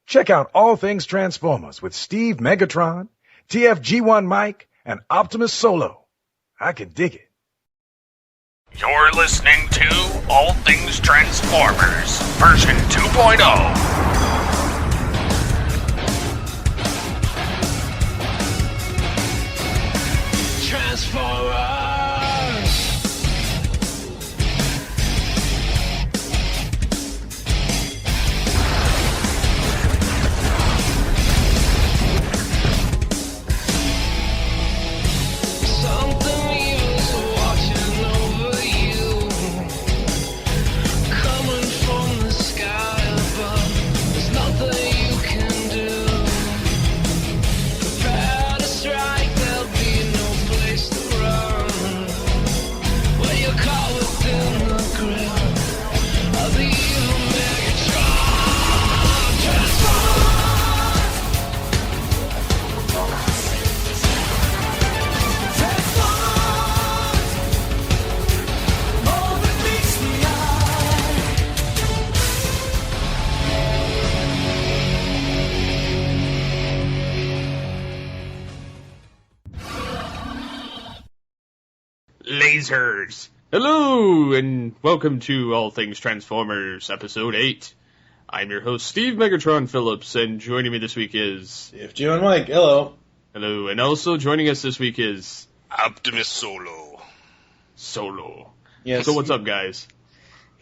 Check out All Things Transformers with Steve Megatron, TFG1 Mike, and Optimus Solo. I can dig it. You're listening to All Things Transformers, version 2.0. Transformers! Lasers! Hello, and welcome to All Things Transformers, Episode 8. I'm your host, Steve Megatron Phillips, and joining me this week is... TFG and Mike, hello. Hello, and also joining us this week is... Optimus Solo. Yes. So what's up, guys?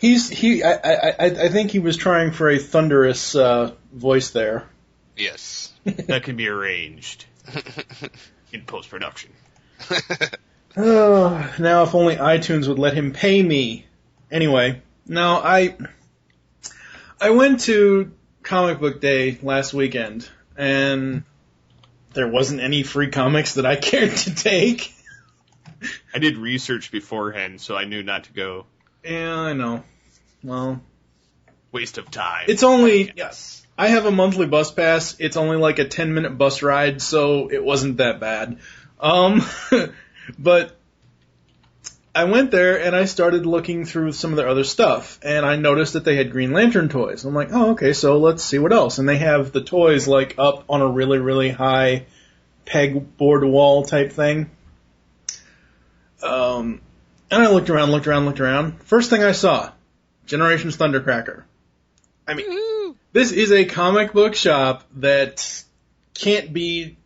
I think he was trying for a thunderous voice there. Yes. That can be arranged in post-production. Oh, now if only iTunes would let him pay me. Anyway, now I went to Comic Book Day last weekend, and there wasn't any free comics that I cared to take. I did research beforehand, so I knew not to go. Yeah, I know. Well, waste of time. It's only... Yes. I have a monthly bus pass. It's only like a 10-minute bus ride, so it wasn't that bad. But I went there and I started looking through some of their other stuff, and I noticed that they had Green Lantern toys. I'm like, oh, okay, so let's see what else. And they have the toys like up on a really, really high pegboard wall type thing. And I looked around. First thing I saw, Generations Thundercracker. I mean, this is a comic book shop that can't be...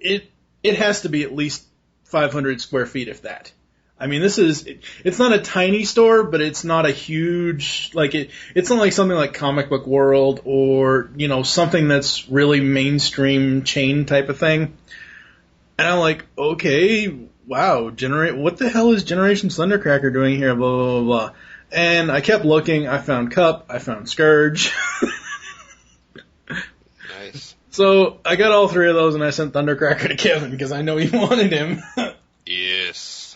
It has to be at least 500 square feet, if that. I mean, it's not a tiny store, but it's not a huge, it's not like something like Comic Book World or, something that's really mainstream chain type of thing. And I'm like, okay, wow, what the hell is Generations Thundercracker doing here, blah, blah, blah, blah. And I kept looking, I found Cup, I found Scourge. Nice. So I got all three of those, and I sent Thundercracker to Kevin because I know he wanted him. Yes.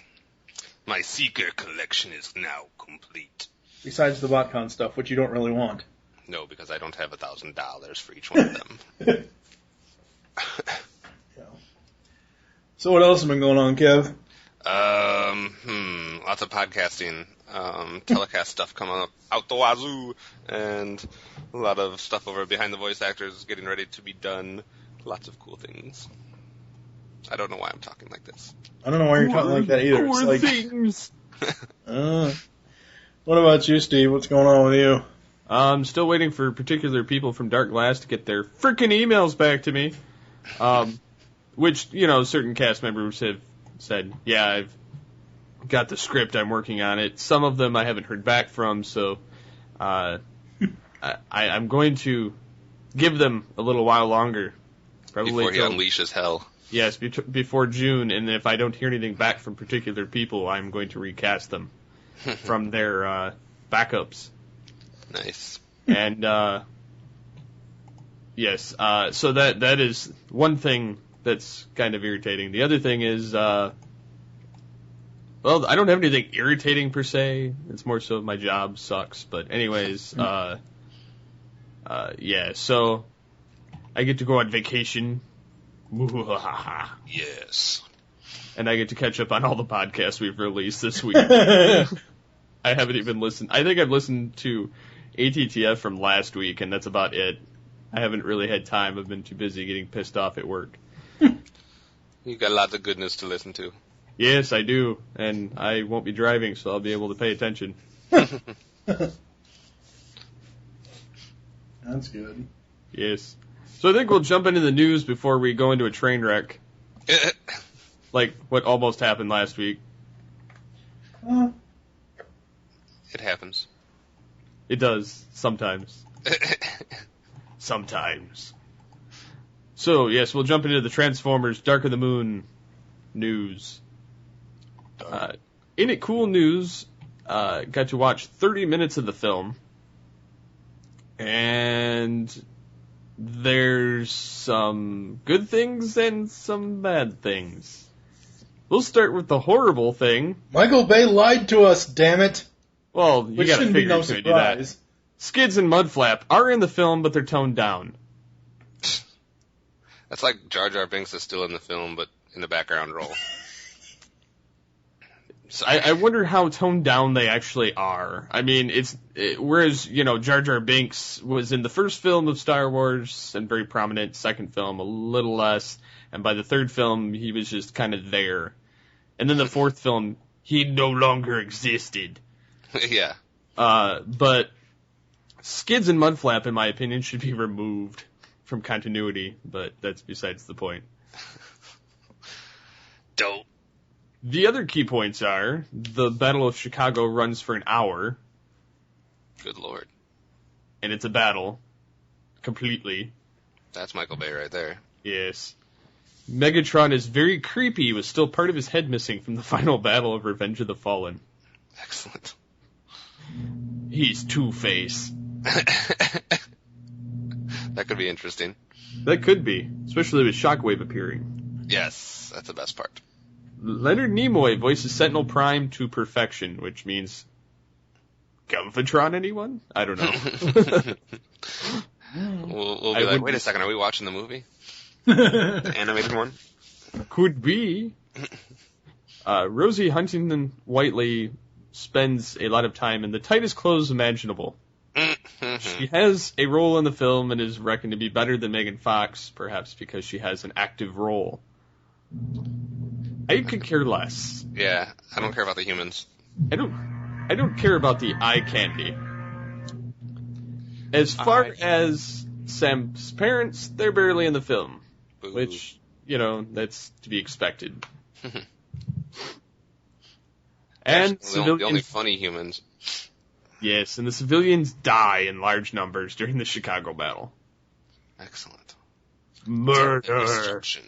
My Seeker collection is now complete. Besides the BotCon stuff, which you don't really want. No, because I don't have $1,000 for each one of them. So what else has been going on, Kev? Lots of podcasting. Telecast stuff coming up out the wazoo, and a lot of stuff over behind the voice actors getting ready to be done. Lots of cool things. I don't know why I'm talking like this. I don't know why you're talking like that either. More things. What about you, Steve? What's going on with you? I'm still waiting for particular people from Dark Glass to get their frickin' emails back to me. Which, certain cast members have said, yeah, I've got the script, I'm working on it. Some of them I haven't heard back from, so I'm going to give them a little while longer. Probably before he unleashes hell. Yes, before June, and if I don't hear anything back from particular people, I'm going to recast them from their backups. Nice. And, yes, so that is one thing that's kind of irritating. The other thing is, well, I don't have anything irritating per se. It's more so my job sucks. But anyways, yeah, so I get to go on vacation. Yes. And I get to catch up on all the podcasts we've released this week. I haven't even listened. I think I've listened to ATTF from last week, and that's about it. I haven't really had time. I've been too busy getting pissed off at work. You got lots of goodness to listen to. Yes, I do, and I won't be driving, so I'll be able to pay attention. That's good. Yes. So I think we'll jump into the news before we go into a train wreck, like what almost happened last week. It happens. It does, sometimes. Sometimes. So, yes, we'll jump into the Transformers Dark of the Moon news. In it, cool news, got to watch 30 minutes of the film, and there's some good things and some bad things. We'll start with the horrible thing. Michael Bay lied to us, damn it. Well, you Which gotta shouldn't be figure no he's gonna do that. surprise. Skids and Mudflap are in the film, but they're toned down. That's like Jar Jar Binks is still in the film, but in the background role. I wonder how toned down they actually are. I mean, whereas, Jar Jar Binks was in the first film of Star Wars and very prominent, second film a little less, and by the third film he was just kind of there. And then the fourth film, he no longer existed. Yeah. But Skids and Mudflap, in my opinion, should be removed from continuity, but that's besides the point. Dope. The other key points are, the Battle of Chicago runs for an hour. Good lord. And it's a battle. Completely. That's Michael Bay right there. Yes. Megatron is very creepy, with still part of his head missing from the final battle of Revenge of the Fallen. Excellent. He's Two-Face. That could be interesting. That could be, especially with Shockwave appearing. Yes, that's the best part. Leonard Nimoy voices Sentinel Prime to perfection, which means Galvatron, anyone? I don't know. We'll be like, wait a second, are we watching the movie? The animated one? Could be. Rosie Huntington Whiteley spends a lot of time in the tightest clothes imaginable. She has a role in the film and is reckoned to be better than Megan Fox, perhaps because she has an active role. I could care less. Yeah, I don't care about the humans. I don't care about the eye candy. As far as Sam's parents, they're barely in the film. Boo. Which, that's to be expected. And the only funny humans. Yes, and the civilians die in large numbers during the Chicago battle. Excellent. Murder. Destruction.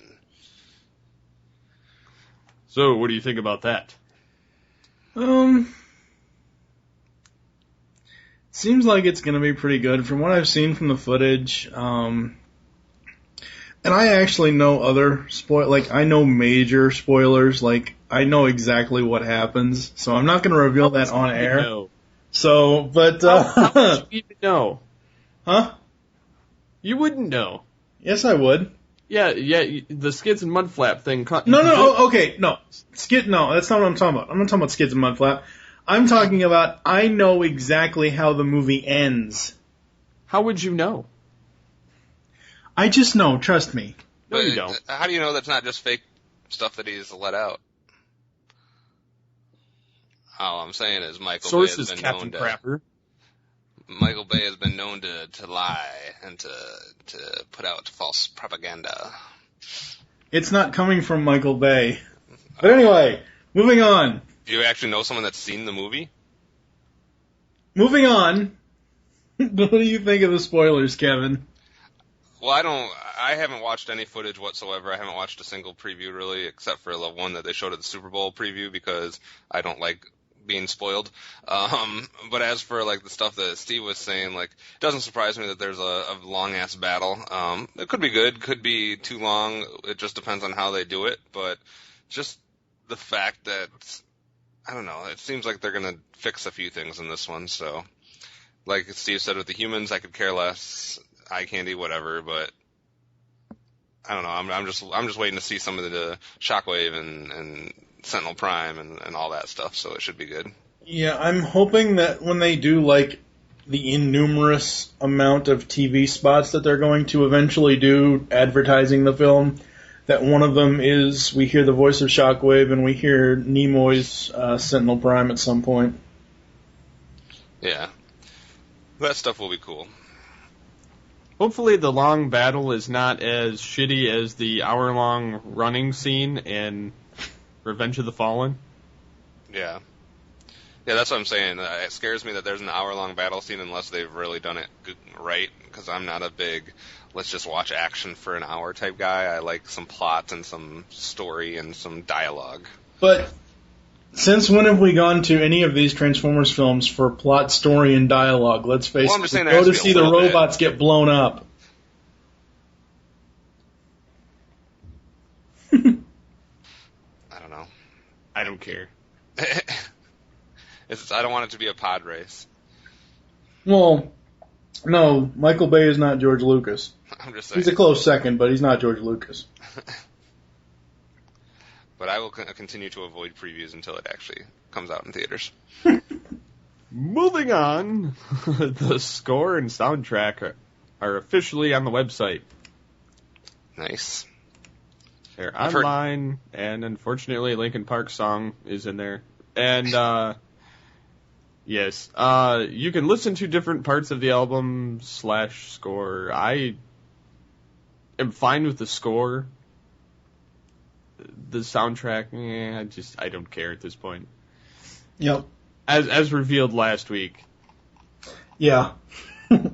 So, what do you think about that? Seems like it's going to be pretty good from what I've seen from the footage. And I actually know I know major spoilers. Like, I know exactly what happens, so I'm not going to reveal that on air. Know? So, but how would you even know? Huh? You wouldn't know. Yes, I would. Yeah, the Skids and Mudflap thing. No, Skid. No, that's not what I'm talking about. I'm not talking about Skids and Mudflap. I'm talking about I know exactly how the movie ends. How would you know? I just know. Trust me. No, you don't. How do you know that's not just fake stuff that he's let out? All I'm saying is Michael Bay has been known to. Michael Bay has been known to lie and to put out false propaganda. It's not coming from Michael Bay. But anyway, moving on. Do you actually know someone that's seen the movie? Moving on. What do you think of the spoilers, Kevin? Well, I haven't watched any footage whatsoever. I haven't watched a single preview really, except for the one that they showed at the Super Bowl preview because I don't like being spoiled. But as for like the stuff that Steve was saying, like, it doesn't surprise me that there's a long ass battle. It could be good, could be too long. It just depends on how they do it. But just the fact that, I don't know, it seems like they're gonna fix a few things in this one. So, like Steve said with the humans, I could care less. Eye candy, whatever. But I don't know. I'm just waiting to see some of the Shockwave and Sentinel Prime and all that stuff, so it should be good. Yeah, I'm hoping that when they do, like, the innumerous amount of TV spots that they're going to eventually do advertising the film, that one of them is we hear the voice of Shockwave and we hear Nimoy's Sentinel Prime at some point. Yeah. That stuff will be cool. Hopefully the long battle is not as shitty as the hour-long running scene in Revenge of the Fallen. Yeah. Yeah, that's what I'm saying. It scares me that there's an hour-long battle scene unless they've really done it right, because I'm not a big, let's just watch action for an hour type guy. I like some plot and some story and some dialogue. But since when have we gone to any of these Transformers films for plot, story, and dialogue? Let's face it, we go to see the robots get blown up. I don't know. I don't care. I don't want it to be a pod race. Well, no, Michael Bay is not George Lucas. I'm just saying. He's a close second, but he's not George Lucas. But I will continue to avoid previews until it actually comes out in theaters. Moving on, the score and soundtrack are officially on the website. Nice. They're online, and unfortunately Linkin Park's song is in there. And, yes, you can listen to different parts of the album / score. I am fine with the score. The soundtrack, I don't care at this point. Yep. As revealed last week. Yeah. Yeah,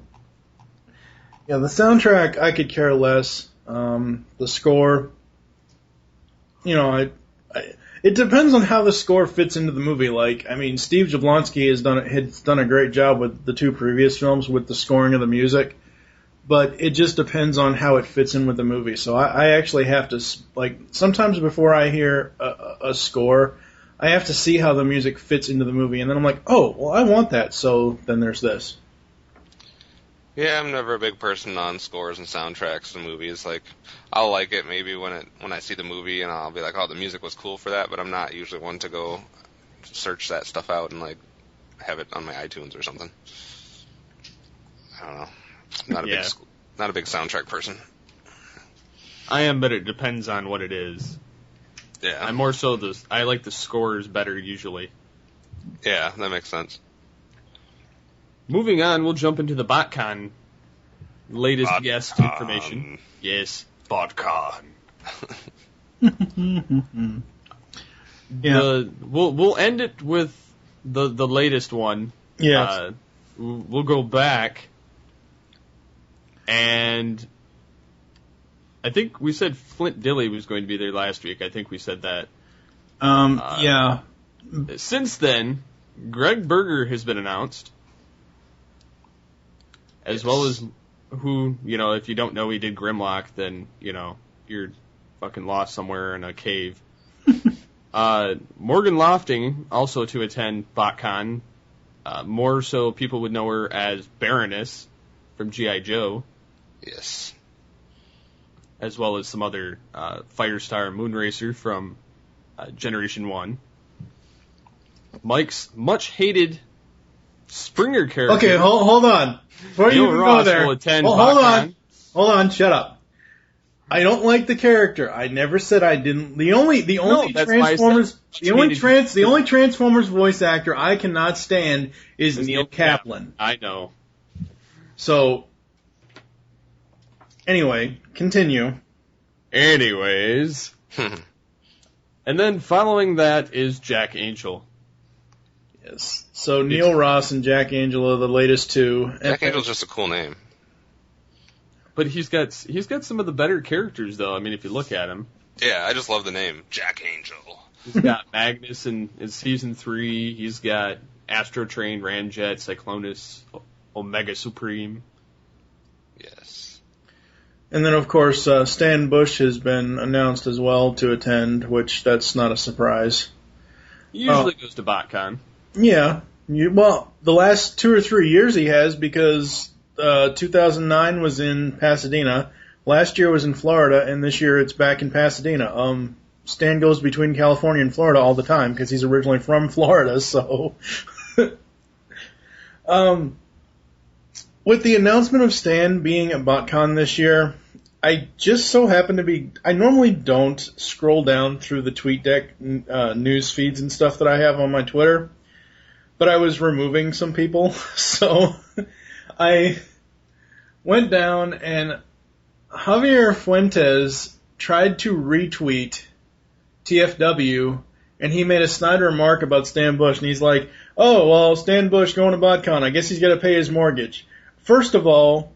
the soundtrack, I could care less. The score, it depends on how the score fits into the movie. Like, I mean, Steve Jablonsky has done a great job with the two previous films with the scoring of the music, but it just depends on how it fits in with the movie. So I actually have to, like, sometimes before I hear a score, I have to see how the music fits into the movie, and then I'm like, oh, well, I want that, so then there's this. Yeah, I'm never a big person on scores and soundtracks to movies. Like, I'll like it maybe when I see the movie, and I'll be like, oh, the music was cool for that, but I'm not usually one to go search that stuff out and, like, have it on my iTunes or something. I don't know. Not a big soundtrack person. I am, but it depends on what it is. Yeah. I'm more so I like the scores better usually. Yeah, that makes sense. Moving on, we'll jump into the BotCon latest guest information. Yes, BotCon. Yeah. We'll end it with the latest one. Yeah. We'll go back. And I think we said Flint Dille was going to be there last week. I think we said that. Yeah. Since then, Greg Berger has been announced. As well as who, if you don't know he did Grimlock, then, you're fucking lost somewhere in a cave. Morgan Lofting, also to attend BotCon. More so people would know her as Baroness from G.I. Joe. Yes. As well as some other Firestar Moonracer from Generation 1. Mike's much hated Springer character. Okay, hold on. Before you even go there, hold on, shut up. I don't like the character. I never said I didn't. The only Transformers voice actor I cannot stand is Neil Kaplan. I know. So, anyway, continue. Anyways. And then following that is Jack Angel. Yes. So Neil Ross and Jack Angel are the latest two. Jack Angel's just a cool name. But he's got some of the better characters, though. I mean, if you look at him. Yeah, I just love the name, Jack Angel. He's got Magnus in Season 3. He's got Astro Train, Ramjet, Cyclonus, Omega Supreme. Yes. And then, of course, Stan Bush has been announced as well to attend, which that's not a surprise. He usually goes to BotCon. Yeah. Well, the last 2 or 3 years he has, because 2009 was in Pasadena, last year was in Florida, and this year it's back in Pasadena. Stan goes between California and Florida all the time because he's originally from Florida, so. With the announcement of Stan being at BotCon this year, I just so happen to be... I normally don't scroll down through the TweetDeck news feeds and stuff that I have on my Twitter, but I was removing some people, so I went down and Javier Fuentes tried to retweet TFW, and he made a snide remark about Stan Bush, and he's like, oh, well, Stan Bush going to BotCon, I guess he's got to pay his mortgage. First of all,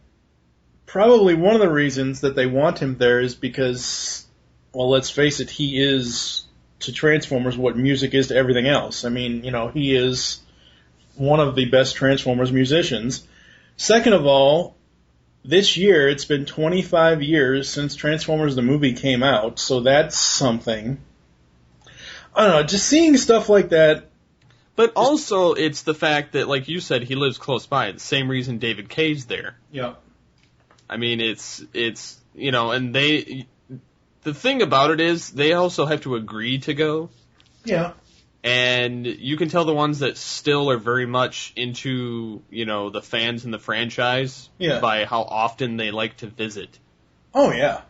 probably one of the reasons that they want him there is because, well, let's face it, he is to Transformers what music is to everything else. I mean, you know, he is one of the best Transformers musicians. Second of all, this year it's been 25 years since Transformers the movie came out, so that's something. I don't know, just seeing stuff like that. But also, it's the fact that, like you said, he lives close by. The same reason David Kaye's there. Yeah. I mean, it's you know, and the thing about it is, they also have to agree to go. Yeah. And you can tell the ones that still are very much into, you know, the fans and the franchise by how often they like to visit. Oh, yeah.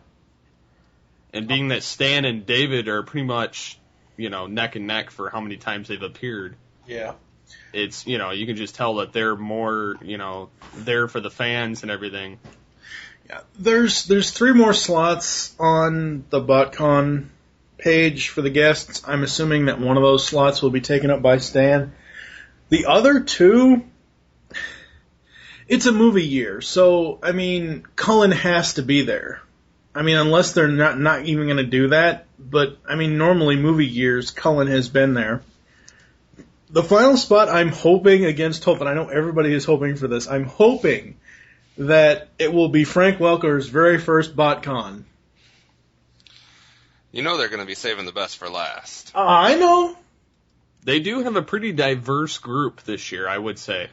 And being that Stan and David are pretty much, you know, neck and neck for how many times they've appeared. Yeah. It's, you know, you can just tell that they're more, you know, there for the fans and everything. Yeah. There's 3 more slots on the BotCon page for the guests. I'm assuming that one of those slots will be taken up by Stan. The other 2, it's a movie year, so, I mean, Cullen has to be there. I mean, unless they're not even going to do that, but, I mean, normally movie years, Cullen has been there. The final spot, I'm hoping against hope, and I know everybody is hoping for this, I'm hoping that it will be Frank Welker's very first BotCon. You know they're going to be saving the best for last. I know. They do have a pretty diverse group this year, I would say.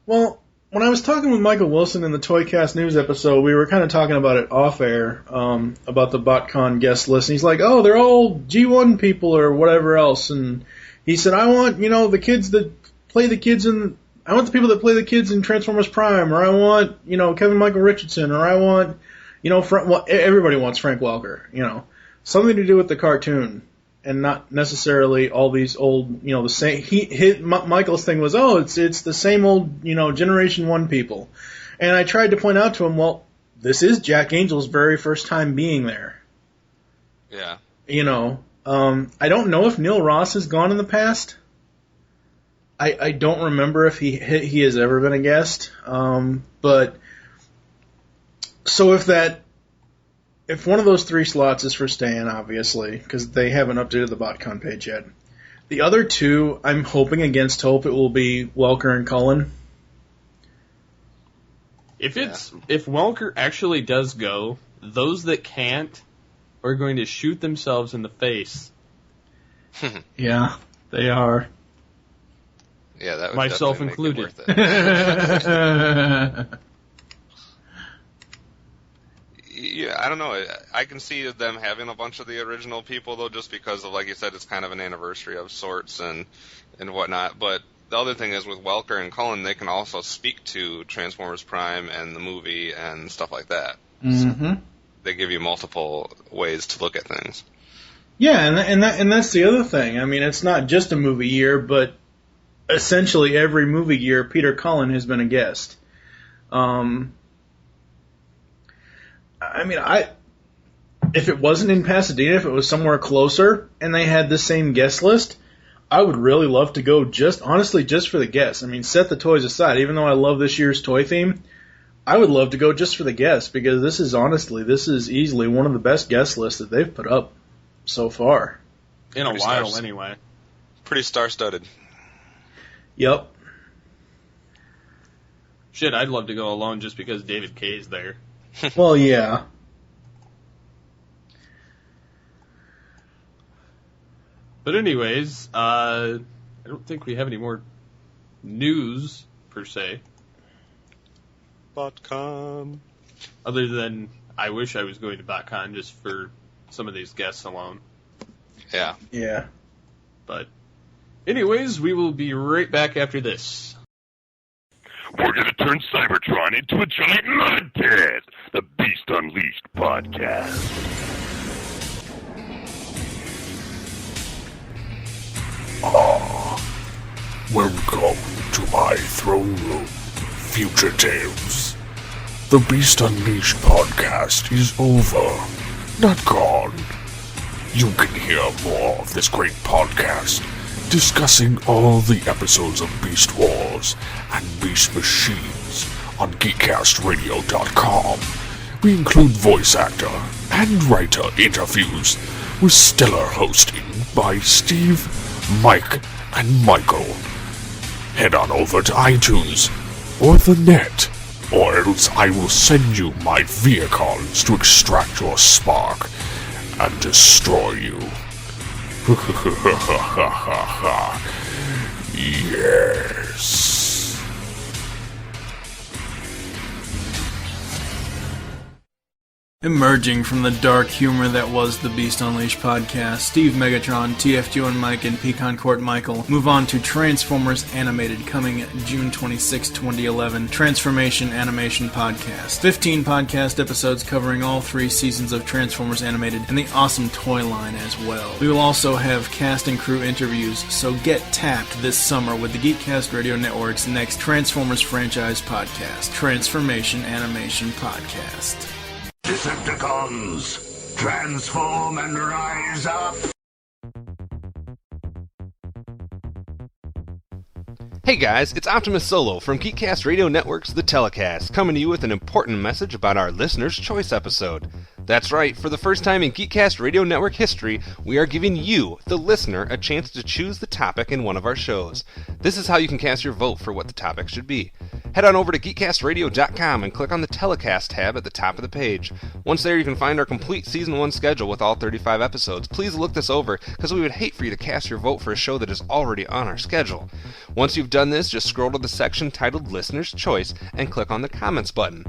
Well, when I was talking with Michael Wilson in the Toycast News episode, we were kind of talking about it off air, about the BotCon guest list. And he's like, oh, they're all G1 people or whatever else. And he said, I want, you know, the kids that play the kids in, I want the people that play the kids in Transformers Prime, or I want, you know, Kevin Michael Richardson, or I want, you know, everybody wants Frank Welker, you know. Something to do with the cartoon, and not necessarily all these old, you know, the same. Michael's thing was, oh, it's the same old, you know, Generation 1 people. And I tried to point out to him, well, this is Jack Angel's very first time being there. Yeah. You know, I don't know if Neil Ross has gone in the past. I don't remember if he has ever been a guest. But so if one of those 3 slots is for Stan, obviously, because they haven't updated the BotCon page yet. The other 2, I'm hoping against hope it will be Welker and Cullen. If Welker actually does go, those that can't are going to shoot themselves in the face. Yeah, they are. Yeah, that would myself definitely included. Make it worth it. Yeah, I don't know. I can see them having a bunch of the original people, though, just because of, like you said, it's kind of an anniversary of sorts and whatnot. But the other thing is with Welker and Cullen, they can also speak to Transformers Prime and the movie and stuff like that. Mm-hmm. So they give you multiple ways to look at things. Yeah, and that's the other thing. I mean, it's not just a movie year, but essentially every movie year, Peter Cullen has been a guest. I mean, if it wasn't in Pasadena, if it was somewhere closer, and they had the same guest list, I would really love to go honestly, just for the guests. I mean, set the toys aside. Even though I love this year's toy theme, I would love to go just for the guests, because this is easily one of the best guest lists that they've put up so far. In a while, anyway. Pretty star-studded. Yep. Shit, I'd love to go alone just because David Kaye's there. Well, yeah. But anyways, I don't think we have any more news, per se. BotCon. Other than, I wish I was going to BotCon just for some of these guests alone. Yeah. Yeah. But anyways, we will be right back after this. we're going to turn Cybertron into a giant mud pit. The Beast Unleashed podcast. Welcome to my throne room, future tales. The Beast Unleashed podcast is over, not gone. You can hear more of this great podcast, discussing all the episodes of Beast Wars and Beast Machines on GeekCastRadio.com. We include voice actor and writer interviews with stellar hosting by Steve, Mike, and Michael. Head on over to iTunes or the net, or else I will send you my vehicles to extract your spark and destroy you. Yes. Emerging from the dark humor that was the Beast Unleashed podcast, Steve Megatron, TFG1 Mike, and Pecan Court Michael move on to Transformers Animated, coming June 26, 2011, Transformation Animation Podcast. 15 podcast episodes covering all 3 seasons of Transformers Animated and the awesome toy line as well. We will also have cast and crew interviews, so get tapped this summer with the Geekcast Radio Network's next Transformers franchise podcast, Transformation Animation Podcast. Decepticons, transform and rise up. Hey guys, it's Optimus Solo from Geekcast Radio Network's The Telecast, coming to you with an important message about our Listener's Choice episode. That's right, for the first time in Geekcast Radio Network history, we are giving you, the listener, a chance to choose the topic in one of our shows. This is how you can cast your vote for what the topic should be. Head on over to GeekCastRadio.com and click on the Telecast tab at the top of the page. Once there, you can find our complete Season 1 schedule with all 35 episodes. Please look this over, because we would hate for you to cast your vote for a show that is already on our schedule. Once you've done this, just scroll to the section titled Listener's Choice and click on the Comments button.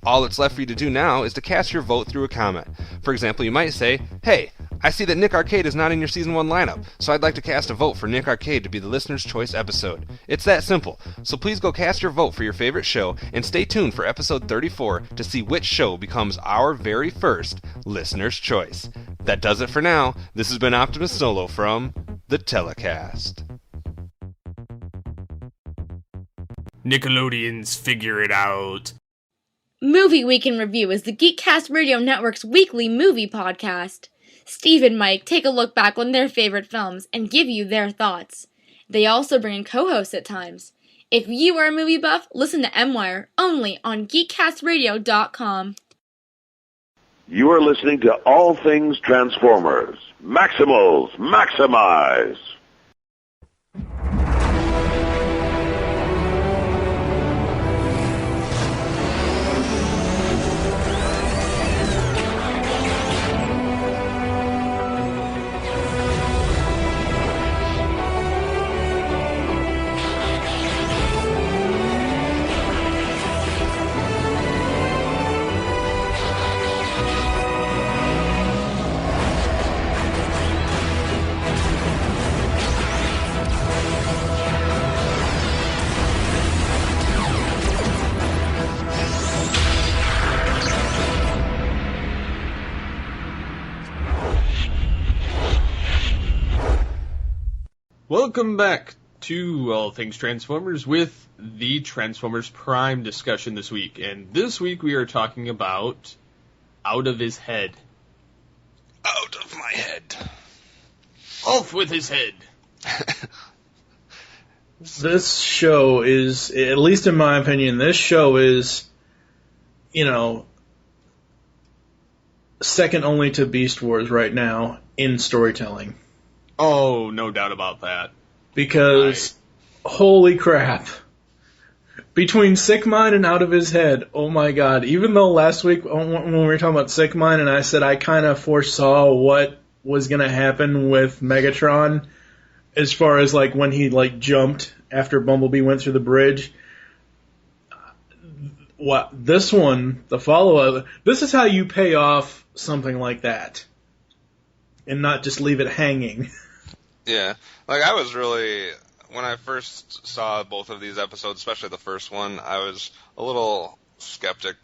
All that's left for you to do now is to cast your vote through a comment. For example, you might say, "Hey, I see that Nick Arcade is not in your Season 1 lineup, so I'd like to cast a vote for Nick Arcade to be the Listener's Choice episode." It's that simple, so please go cast your vote for your favorite show and stay tuned for episode 34 to see which show becomes our very first Listener's Choice. That does it for now. This has been Optimus Solo from The Telecast. Nickelodeon's Figure It Out. Movie Week in Review is the Geekcast Radio Network's weekly movie podcast. Steve and Mike take a look back on their favorite films and give you their thoughts. They also bring in co-hosts at times. If you are a movie buff, listen to M-Wire, only on GeekCastRadio.com. You are listening to All Things Transformers. Maximals, maximize. Welcome back to All Things Transformers with the Transformers Prime discussion this week. And this week we are talking about Out of His Head. Out of my head. Off with his head. This show is, at least in my opinion, this show is, second only to Beast Wars right now in storytelling. Oh, no doubt about that. Because, holy crap. Between Sick Mind and Out of His Head, oh my god. Even though last week when we were talking about Sick Mind and I said I kind of foresaw what was going to happen with Megatron as far as like when he like jumped after Bumblebee went through the bridge. What this one, the follow-up, this is how you pay off something like that. And not just leave it hanging. Yeah, like I was really when I first saw both of these episodes, especially the first one, I was a little skeptical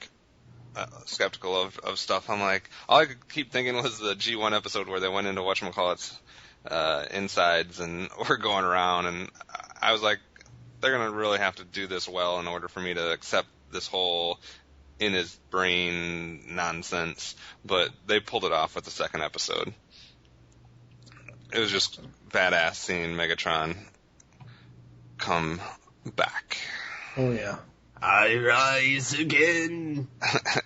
of stuff. I'm like, all I could keep thinking was the G1 episode where they went into whatchamacallit's insides and were going around, and I was like, they're going to really have to do this well in order for me to accept this whole in his brain nonsense, but they pulled it off with the second episode. It was just badass seeing Megatron come back. Oh, yeah. I rise again.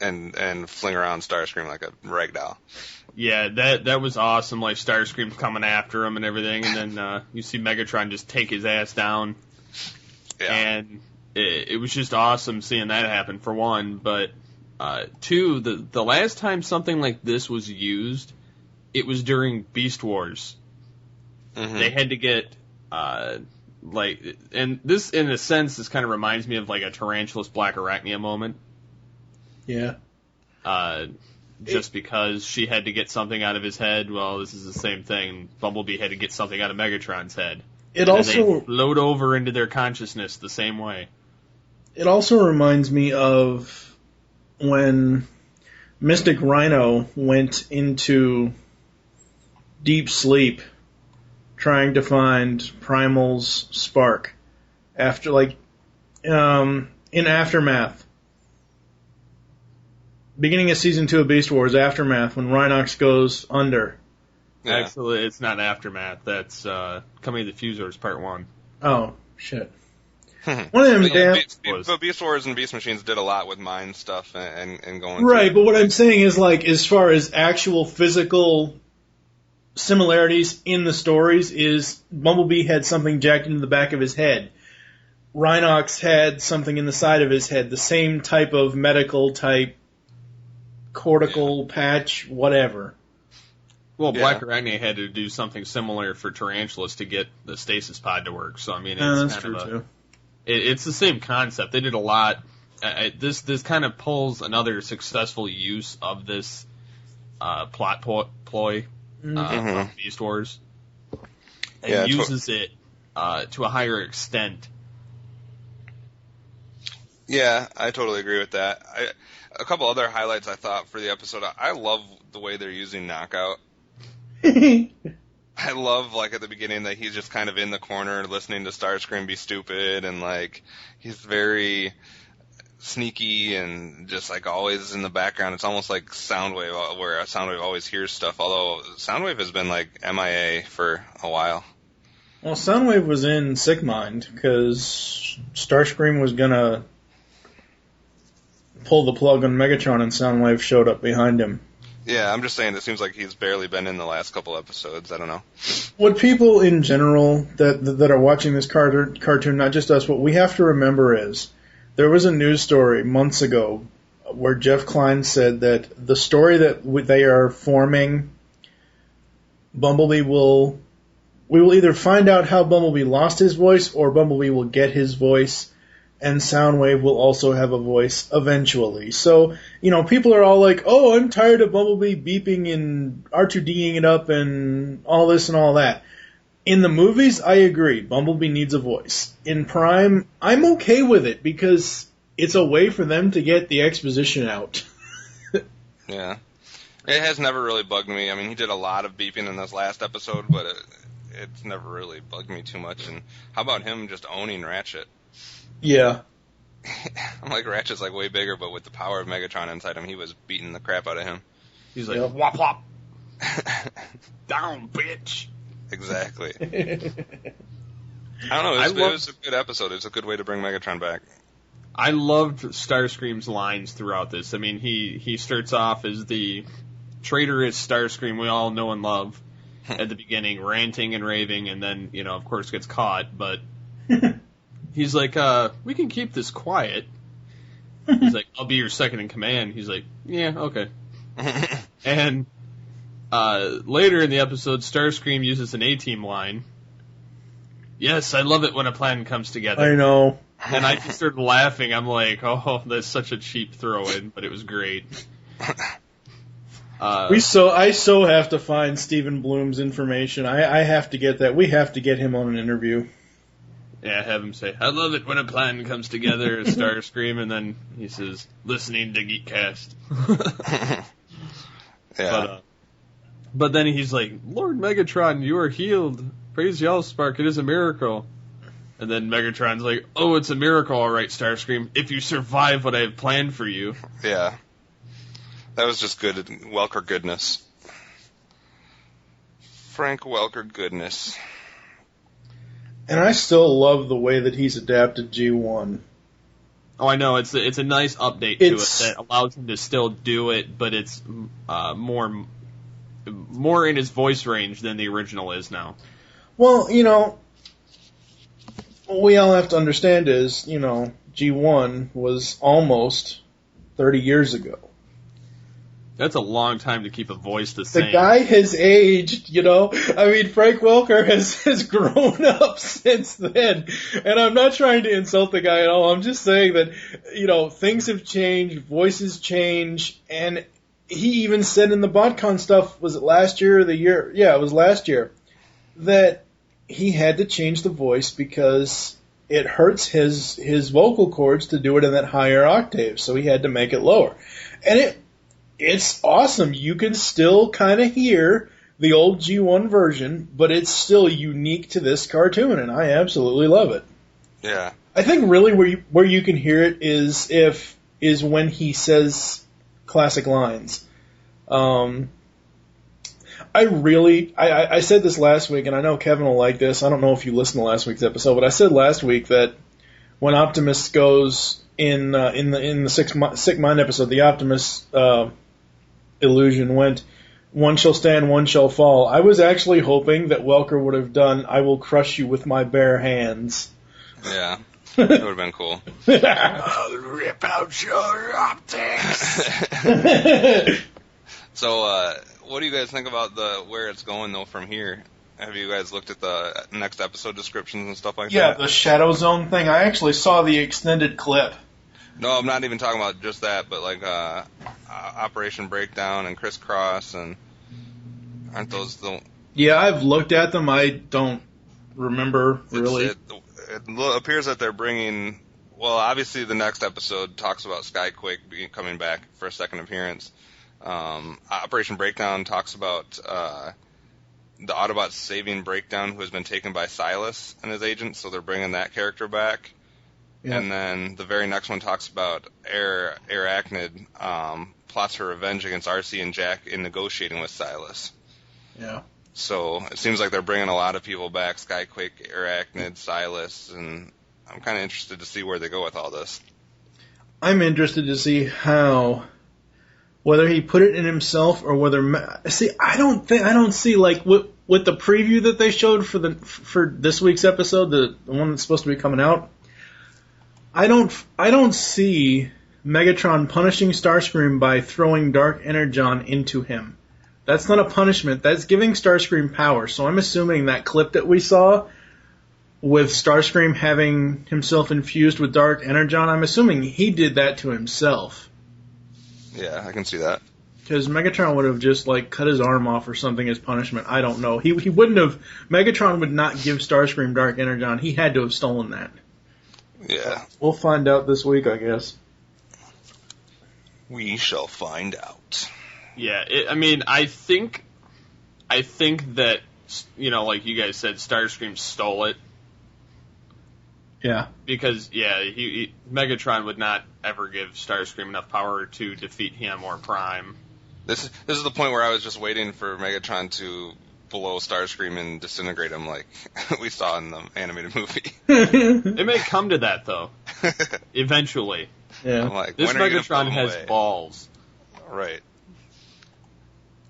and fling around Starscream like a ragdoll. Yeah, that was awesome. Like Starscream's coming after him and everything, and then you see Megatron just take his ass down. Yeah. And it was just awesome seeing that happen, for one. But two, the last time something like this was used, it was during Beast Wars. Mm-hmm. They had to get and this, in a sense, this kind of reminds me of like a Tarantulas Black Arachnia moment. Yeah. Just because she had to get something out of his head, well, this is the same thing. Bumblebee had to get something out of Megatron's head. They float over into their consciousness the same way. It also reminds me of when Mystic Rhino went into deep sleep trying to find Primal's spark. After, in Aftermath. Beginning of Season 2 of Beast Wars, Aftermath, when Rhinox goes under. Yeah. Actually, it's not Aftermath. That's Coming of the Fusors Part 1. Oh, shit. One of them damn... Beast Wars and Beast Machines did a lot with mind stuff and going... Right, but what I'm saying is, as far as actual physical similarities in the stories, is Bumblebee had something jacked into the back of his head. Rhinox had something in the side of his head. The same type of medical type cortical patch, whatever. Well, Black Arachnia had to do something similar for Tarantulas to get the stasis pod to work. So I mean, it's that's true too. It's the same concept. They did a lot. This kind of pulls another successful use of this plot ploy from Beast Wars, and uses it to a higher extent. Yeah, I totally agree with that. A couple other highlights I thought for the episode. I love the way they're using Knockout. I love, at the beginning, that he's just kind of in the corner listening to Starscream be stupid, and, he's very sneaky and just, always in the background. It's almost like Soundwave, where Soundwave always hears stuff, although Soundwave has been, MIA for a while. Well, Soundwave was in Sick Mind, because Starscream was gonna pull the plug on Megatron, and Soundwave showed up behind him. Yeah, I'm just saying it seems like he's barely been in the last couple episodes. I don't know. What people in general that are watching this cartoon, not just us, what we have to remember is there was a news story months ago where Jeff Klein said that the story that they are forming, we will either find out how Bumblebee lost his voice or Bumblebee will get his voice, and Soundwave will also have a voice eventually. So, people are all like, oh, I'm tired of Bumblebee beeping and R2D'ing it up and all this and all that. In the movies, I agree. Bumblebee needs a voice. In Prime, I'm okay with it because it's a way for them to get the exposition out. Yeah. It has never really bugged me. I mean, he did a lot of beeping in this last episode, but it's never really bugged me too much. And how about him just owning Ratchet? Yeah. I'm like, Ratchet's way bigger, but with the power of Megatron inside him, he was beating the crap out of him. He's like, whop whop. Down, bitch. Exactly. I don't know, it was a good episode. It was a good way to bring Megatron back. I loved Starscream's lines throughout this. I mean, he starts off as the traitorous Starscream we all know and love at the beginning, ranting and raving, and then, of course gets caught, but... He's like, we can keep this quiet. He's like, I'll be your second in command. He's like, yeah, okay. And later in the episode, Starscream uses an A-Team line. Yes, I love it when a plan comes together. I know. And I just started laughing. I'm like, oh, that's such a cheap throw-in, but it was great. I so have to find Stephen Bloom's information. I have to get that. We have to get him on an interview. Yeah, have him say, I love it when a plan comes together, Starscream, and then he says, listening to Geekcast. Yeah. But then he's like, Lord Megatron, you are healed. Praise Yellowspark, it is a miracle. And then Megatron's like, oh, it's a miracle, all right, Starscream, if you survive what I have planned for you. Yeah. That was just good. Welker goodness. Frank Welker goodness. And I still love the way that he's adapted G1. Oh, I know. It's a nice update to it that allows him to still do it, but it's more in his voice range than the original is now. Well, you know, what we all have to understand is, you know, G1 was almost 30 years ago. That's a long time to keep a voice the same. The guy has aged, you know. I mean, Frank Welker has grown up since then. And I'm not trying to insult the guy at all. I'm just saying that, you know, things have changed, voices change, and he even said in the BotCon stuff, was it last year or the year? Yeah, it was last year, that he had to change the voice because it hurts his vocal cords to do it in that higher octave, so he had to make it lower. And it's awesome. You can still kind of hear the old G1 version, but it's still unique to this cartoon, and I absolutely love it. Yeah. I think really where you can hear it is when he says classic lines. I said this last week, and I know Kevin will like this. I don't know if you listened to last week's episode, but I said last week that when Optimus goes in the Sick Mind episode, the Optimus illusion went, one shall stand, one shall fall. I was actually hoping that Welker would have done, I will crush you with my bare hands. Yeah, that would have been cool. I'll rip out your optics. So, what do you guys think about where it's going, though, from here? Have you guys looked at the next episode descriptions and stuff like that? Yeah, the Shadow Zone thing. I actually saw the extended clip. No, I'm not even talking about just that, but like Operation Breakdown and Crisscross, and aren't those the... Yeah, I've looked at them. I don't remember, really. It appears that they're bringing... Well, obviously the next episode talks about Skyquake coming back for a second appearance. Operation Breakdown talks about the Autobots saving Breakdown, who has been taken by Silas and his agents, so they're bringing that character back. Yeah. And then the very next one talks about Arachnid plots her revenge against RC and Jack in negotiating with Silas. Yeah. So it seems like they're bringing a lot of people back, Skyquake, Arachnid, Silas, and I'm kind of interested to see where they go with all this. I'm interested to see how, whether he put it in himself or whether, see, I don't see, like, with the preview that they showed for this week's episode, the one that's supposed to be coming out, I don't see Megatron punishing Starscream by throwing Dark Energon into him. That's not a punishment. That's giving Starscream power. So I'm assuming that clip that we saw with Starscream having himself infused with Dark Energon, I'm assuming he did that to himself. Yeah, I can see that. Because Megatron would have just, like, cut his arm off or something as punishment. I don't know. He wouldn't have... Megatron would not give Starscream Dark Energon. He had to have stolen that. Yeah. We'll find out this week, I guess. We shall find out. Yeah, I think that, you know, like you guys said, Starscream stole it. Yeah. Because, yeah, Megatron would not ever give Starscream enough power to defeat him or Prime. This is the point where I was just waiting for Megatron to blow Starscream and disintegrate him like we saw in the animated movie. It may come to that, though. Eventually. Yeah. I'm like, this Megatron has away? Balls. Right.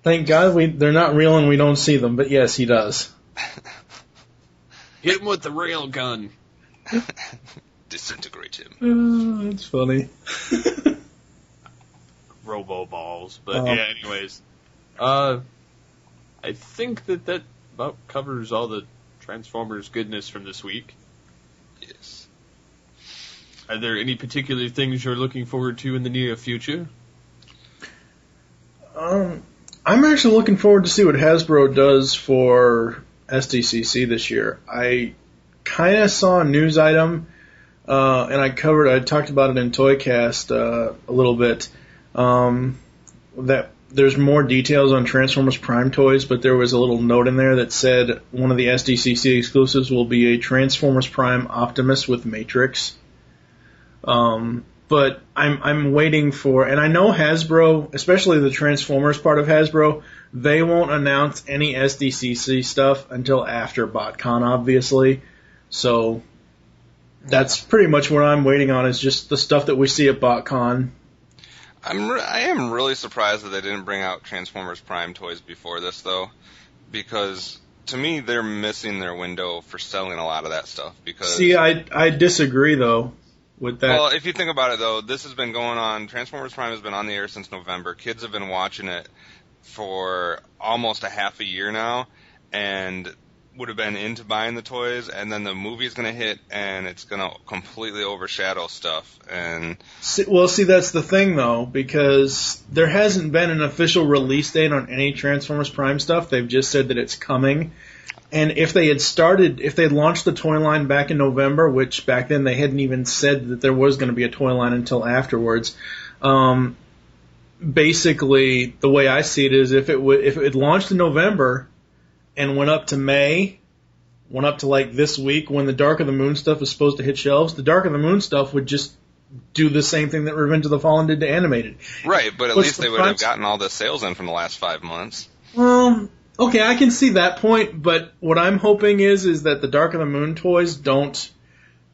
Thank God they're not real and we don't see them, but yes, he does. Hit him with the rail gun. Disintegrate him. Oh, that's funny. Robo balls. But yeah, anyways. I think that about covers all the Transformers goodness from this week. Yes. Are there any particular things you're looking forward to in the near future? I'm actually looking forward to see what Hasbro does for SDCC this year. I kind of saw a news item, and I talked about it in Toycast a little bit, that there's more details on Transformers Prime toys, but there was a little note in there that said one of the SDCC exclusives will be a Transformers Prime Optimus with Matrix. But I'm waiting for, and I know Hasbro, especially the Transformers part of Hasbro, they won't announce any SDCC stuff until after BotCon, obviously. So that's pretty much what I'm waiting on, is just the stuff that we see at BotCon. I am really surprised that they didn't bring out Transformers Prime toys before this, though, because to me they're missing their window for selling a lot of that stuff. Because see, I disagree though with that. Well, if you think about it, though, this has been going on. Transformers Prime has been on the air since November. Kids have been watching it for almost a half a year now, and would have been into buying the toys, and then the movie's going to hit, and it's going to completely overshadow stuff. And see, that's the thing, though, because there hasn't been an official release date on any Transformers Prime stuff. They've just said that it's coming. And if they had launched the toy line back in November, which back then they hadn't even said that there was going to be a toy line until afterwards, basically the way I see it is if it launched in November and went up to May, went up to like this week when the Dark of the Moon stuff is supposed to hit shelves, the Dark of the Moon stuff would just do the same thing that Revenge of the Fallen did to animated. Right, but at least they would have gotten all the sales in from the last 5 months. Well, okay, I can see that point, but what I'm hoping is that the Dark of the Moon toys don't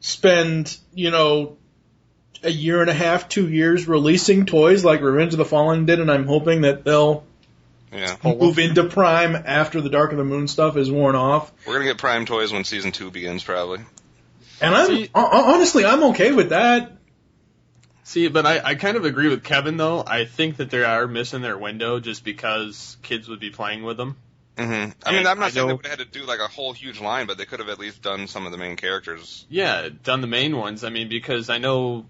spend, a year and a half, 2 years releasing toys like Revenge of the Fallen did, and I'm hoping that they'll move into Prime after the Dark of the Moon stuff is worn off. We're going to get Prime toys when Season 2 begins, probably. And honestly, I'm okay with that. See, but I kind of agree with Kevin, though. I think that they are missing their window just because kids would be playing with them. Mm-hmm. I mean, I'm not saying they would have had to do like a whole huge line, but they could have at least done some of the main characters. Yeah, done the main ones. I mean, because I know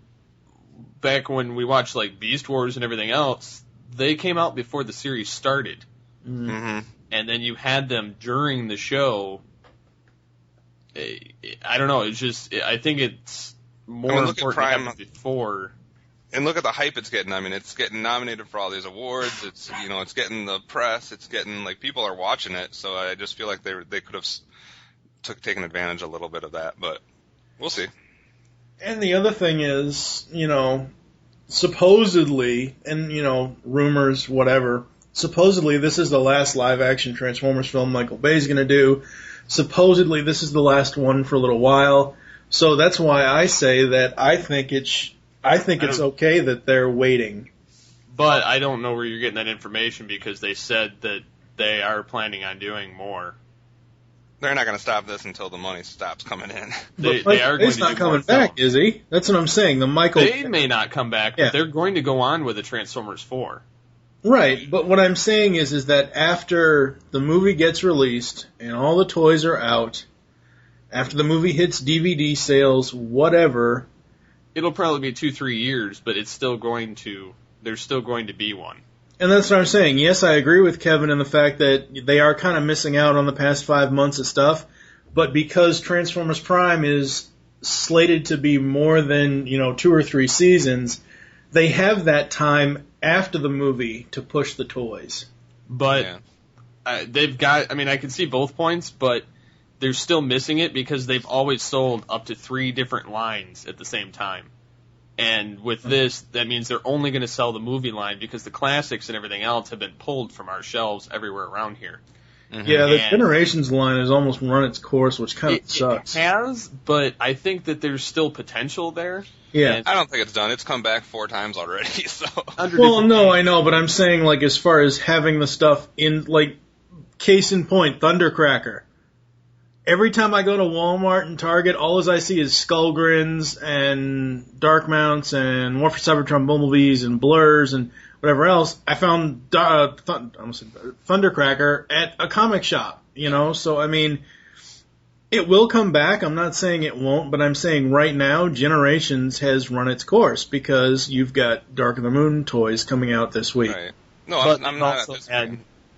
back when we watched like Beast Wars and everything else, they came out before the series started. Mm-hmm. And then you had them during the show. I don't know. It's just, I think it's more important to have it before. And look at the hype it's getting. I mean, it's getting nominated for all these awards. It's it's getting the press. It's getting like people are watching it. So I just feel like they could have taken advantage a little bit of that, but we'll see. And the other thing is, supposedly, and rumors, whatever. Supposedly, this is the last live-action Transformers film Michael Bay's going to do. Supposedly, this is the last one for a little while. So that's why I say that I think it's okay that they're waiting. But I don't know where you're getting that information because they said that they are planning on doing more. They're not going to stop this until the money stops coming in. They are going to not coming back, is he? That's what I'm saying. They may not come back, but they're going to go on with the Transformers 4. Right, but what I'm saying is that after the movie gets released and all the toys are out, after the movie hits DVD sales, whatever, it'll probably be 2-3 years, but there's still going to be one. And that's what I'm saying. Yes, I agree with Kevin in the fact that they are kind of missing out on the past 5 months of stuff, but because Transformers Prime is slated to be more than, 2 or 3 seasons, they have that time after the movie to push the toys. But they've got, I can see both points, but they're still missing it because they've always sold up to 3 different lines at the same time. And with this, that means they're only going to sell the movie line because the classics and everything else have been pulled from our shelves everywhere around here. Mm-hmm. Yeah, the Generations line has almost run its course, which kind of sucks. It has, but I think that there's still potential there. Yeah. I don't think it's done. It's come back 4 times already. So. Well, no, I know, but I'm saying, like, as far as having the stuff in, like, case in point, Thundercracker. Every time I go to Walmart and Target, all as I see is Skullgrins and Dark Mounts and War for Cybertron Bumblebees and Blurs and whatever else. I found Thundercracker at a comic shop, So, it will come back. I'm not saying it won't, but I'm saying right now, Generations has run its course because you've got Dark of the Moon toys coming out this week. Right. No, I'm not.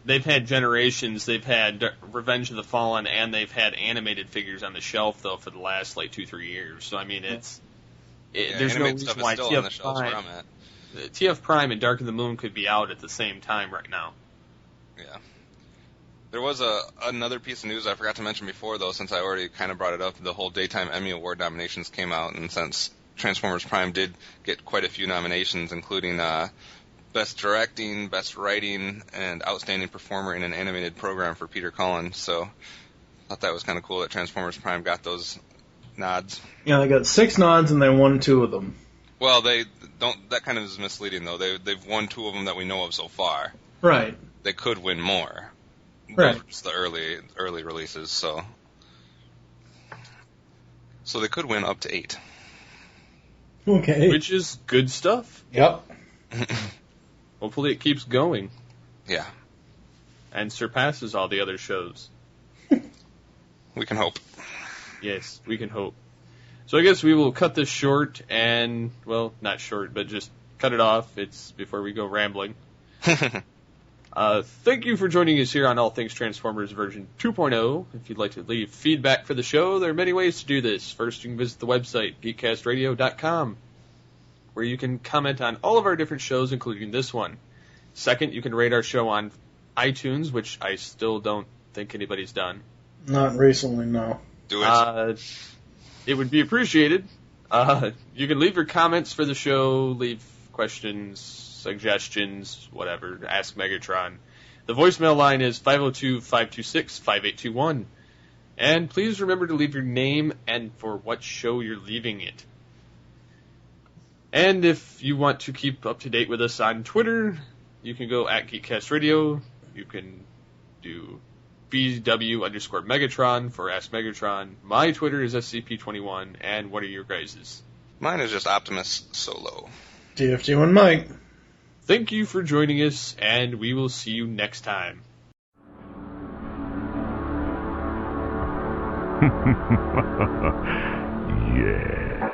they've had Generations, they've had Revenge of the Fallen, and they've had animated figures on the shelf though for the last like 2-3 years. So I mean, there's no reason why TF Prime and Dark of the Moon could be out at the same time right now. Yeah. There was another piece of news I forgot to mention before, though, since I already kind of brought it up. The whole Daytime Emmy Award nominations came out, and since Transformers Prime did get quite a few nominations, including Best Directing, Best Writing, and Outstanding Performer in an Animated Program for Peter Cullen. So I thought that was kind of cool that Transformers Prime got those nods. Yeah, they got 6 nods, and they won 2 of them. Well, they don't. That kind of is misleading, though. They've won 2 of them that we know of so far. Right. They could win more. Right. Those are just the early releases, so they could win up to 8. Okay. Which is good stuff. Yep. Hopefully it keeps going. Yeah. And surpasses all the other shows. We can hope. Yes, we can hope. So I guess we will cut this short and, well, not short, but just cut it off. It's before we go rambling. Thank you for joining us here on All Things Transformers version 2.0. If you'd like to leave feedback for the show, there are many ways to do this. First, you can visit the website, geekcastradio.com, where you can comment on all of our different shows, including this one. Second, you can rate our show on iTunes, which I still don't think anybody's done. Not recently, no. Do it. It would be appreciated. You can leave your comments for the show, leave questions, suggestions, whatever. Ask Megatron. The voicemail line is 502-526-5821. And please remember to leave your name and for what show you're leaving it. And if you want to keep up to date with us on Twitter, you can go at Geekcast Radio. You can do BW_Megatron for Ask Megatron. My Twitter is SCP21. And what are your guys's? Mine is just Optimus Solo. TFG1 Mike. Thank you for joining us, and we will see you next time. Yeah.